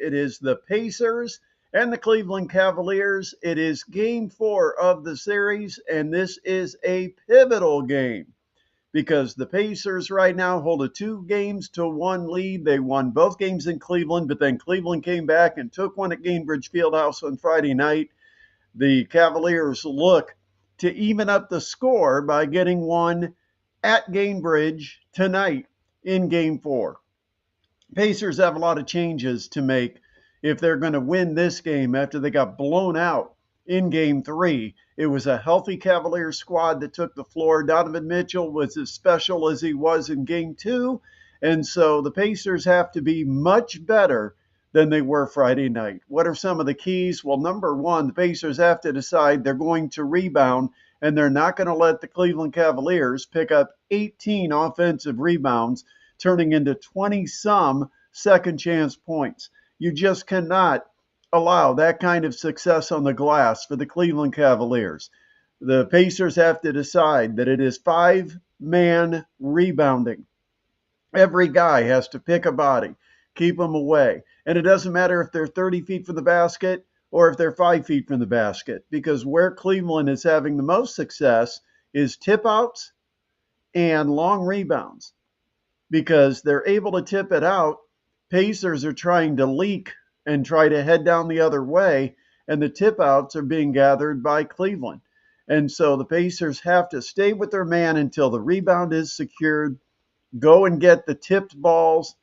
It is the Pacers and the Cleveland Cavaliers. It is game 4 of the series, and this is a pivotal game because the Pacers right now hold a 2-1 lead. They won both games in Cleveland, but then Cleveland came back and took one at Gainbridge Fieldhouse on Friday night. The Cavaliers look to even up the score by getting one at Gainbridge tonight in game 4. Pacers have a lot of changes to make if they're going to win this game after they got blown out in game 3. It was a healthy Cavaliers squad that took the floor. Donovan Mitchell was as special as he was in game 2. And so the Pacers have to be much better than they were Friday night. What are some of the keys? Well, number one, the Pacers have to decide they're going to rebound, and they're not going to let the Cleveland Cavaliers pick up 18 offensive rebounds, turning into 20-some second chance points. You just cannot allow that kind of success on the glass for the Cleveland Cavaliers. The Pacers have to decide that it is 5-man rebounding. Every guy has to pick a body, keep them away. And it doesn't matter if they're 30 feet from the basket or if they're 5 feet from the basket, because where Cleveland is having the most success is tip outs and long rebounds, because they're able to tip it out. Pacers are trying to leak and try to head down the other way, and the tip outs are being gathered by Cleveland. And so the Pacers have to stay with their man until the rebound is secured, go and get the tipped balls,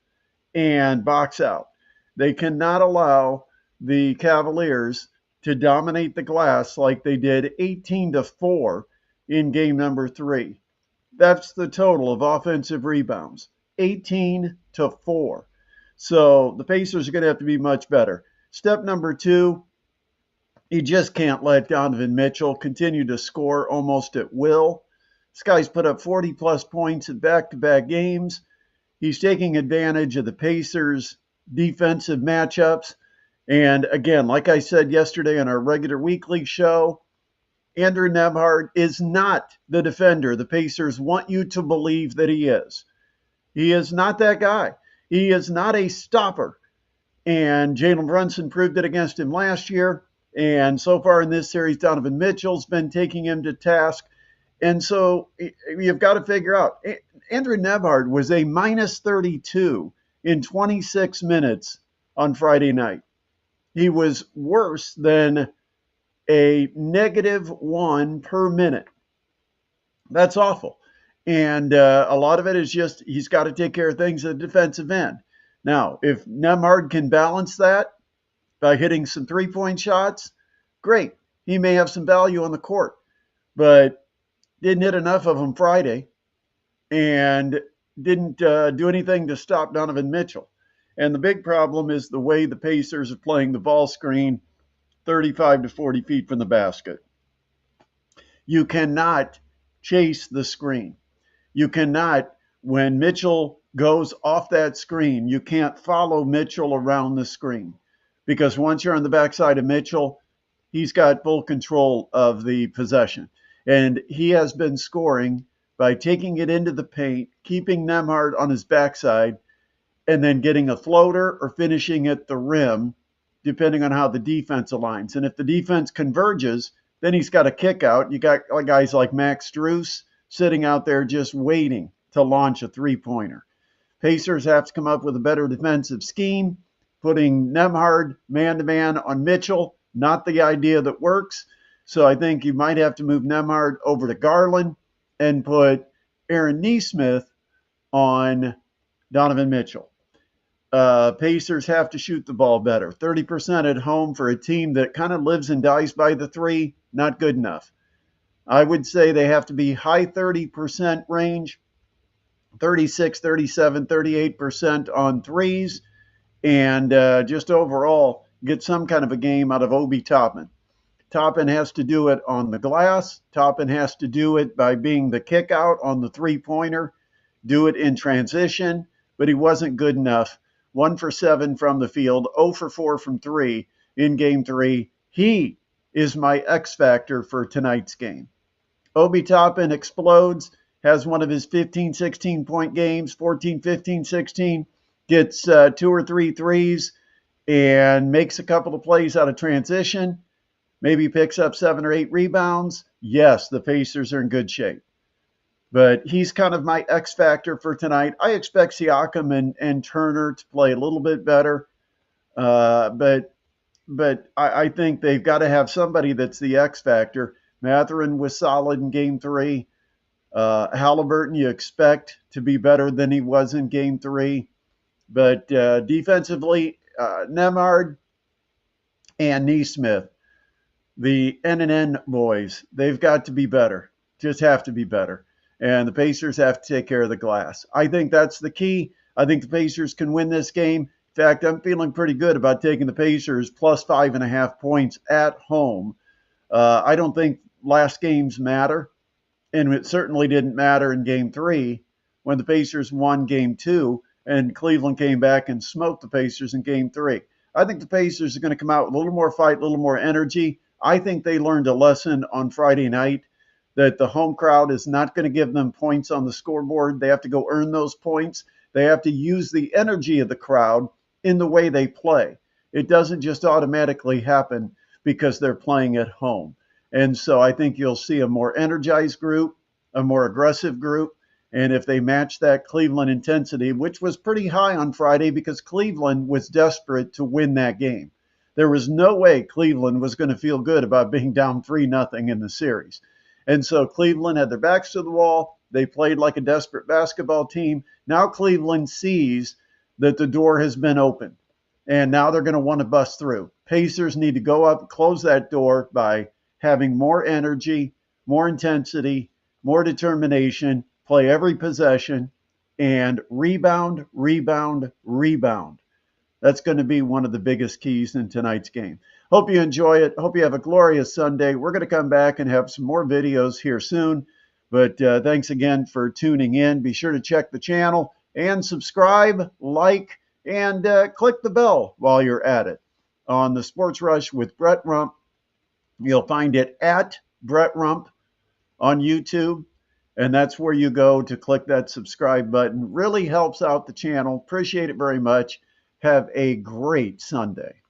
and box out. They cannot allow the Cavaliers to dominate the glass like they did 18-4 in game number 3. That's the total of offensive rebounds, 18-4. So the Pacers are going to have to be much better. Step number 2, you just can't let Donovan Mitchell continue to score almost at will. This guy's put up 40-plus points in back-to-back games. He's taking advantage of the Pacers' defensive matchups. And again, like I said yesterday on our regular weekly show, Andrew Nembhard is not the defender the Pacers want you to believe that he is. He is not that guy. He is not a stopper. And Jalen Brunson proved it against him last year. And so far in this series, Donovan Mitchell's been taking him to task. And so you've got to figure out, Andrew Nembhard was a minus 32 in 26 minutes on Friday night. He was worse than a -1 per minute. That's awful. And a lot of it is just he's got to take care of things at the defensive end. Now, if Nembhard can balance that by hitting some three-point shots, great. He may have some value on the court, but didn't hit enough of them Friday and didn't do anything to stop Donovan Mitchell. And the big problem is the way the Pacers are playing the ball screen 35 to 40 feet from the basket. You cannot chase the screen. You cannot, when Mitchell goes off that screen, you can't follow Mitchell around the screen, because once you're on the backside of Mitchell, he's got full control of the possession. And he has been scoring by taking it into the paint, keeping Nembhard on his backside, and then getting a floater or finishing at the rim, depending on how the defense aligns. And if the defense converges, then he's got a kick out. You got guys like Max Strus sitting out there just waiting to launch a three-pointer. Pacers have to come up with a better defensive scheme. Putting Nembhard man-to-man on Mitchell, not the idea that works. So I think you might have to move Nembhard over to Garland and put Aaron Nesmith on Donovan Mitchell. Pacers have to shoot the ball better. 30% at home for a team that kind of lives and dies by the three, not good enough. I would say they have to be high 30% range, 36, 37, 38% on threes, and just overall get some kind of a game out of Obi Toppin. Toppin has to do it on the glass. Toppin has to do it by being the kick out on the three-pointer, do it in transition, but he wasn't good enough. 1 for 7 from the field, 0 for 4 from 3 in game 3. He is my X factor for tonight's game. Obi Toppin explodes, has one of his 15, 16-point games, 14, 15, 16, gets 2 or 3 threes, and makes a couple of plays out of transition, maybe picks up 7 or 8 rebounds, yes, the Pacers are in good shape. But he's kind of my X factor for tonight. I expect Siakam and Turner to play a little bit better, but I think they've got to have somebody that's the X factor. Mathurin was solid in Game 3. Halliburton, you expect to be better than he was in Game 3. But defensively, Nemard and Neesmith, the N boys, they've got to be better. Just have to be better. And the Pacers have to take care of the glass. I think that's the key. I think the Pacers can win this game. In fact, I'm feeling pretty good about taking the Pacers plus 5.5 points at home. I don't think last games matter, and it certainly didn't matter in Game 3 when the Pacers won Game 2 and Cleveland came back and smoked the Pacers in Game 3. I think the Pacers are going to come out with a little more fight, a little more energy. I think they learned a lesson on Friday night that the home crowd is not going to give them points on the scoreboard. They have to go earn those points. They have to use the energy of the crowd in the way they play. It doesn't just automatically happen because they're playing at home. And so I think you'll see a more energized group, a more aggressive group. And if they match that Cleveland intensity, which was pretty high on Friday because Cleveland was desperate to win that game. There was no way Cleveland was going to feel good about being down 3-0 in the series. And so Cleveland had their backs to the wall. They played like a desperate basketball team. Now Cleveland sees that the door has been opened, and now they're going to want to bust through. Pacers need to go up and close that door by having more energy, more intensity, more determination, play every possession, and rebound, rebound, rebound. That's going to be one of the biggest keys in tonight's game. Hope you enjoy it. Hope you have a glorious Sunday. We're going to come back and have some more videos here soon. But thanks again for tuning in. Be sure to check the channel and subscribe, like, and click the bell while you're at it. On the Sports Rush with Brett Rump, you'll find it at Brett Rump on YouTube. And that's where you go to click that subscribe button. Really helps out the channel. Appreciate it very much. Have a great Sunday.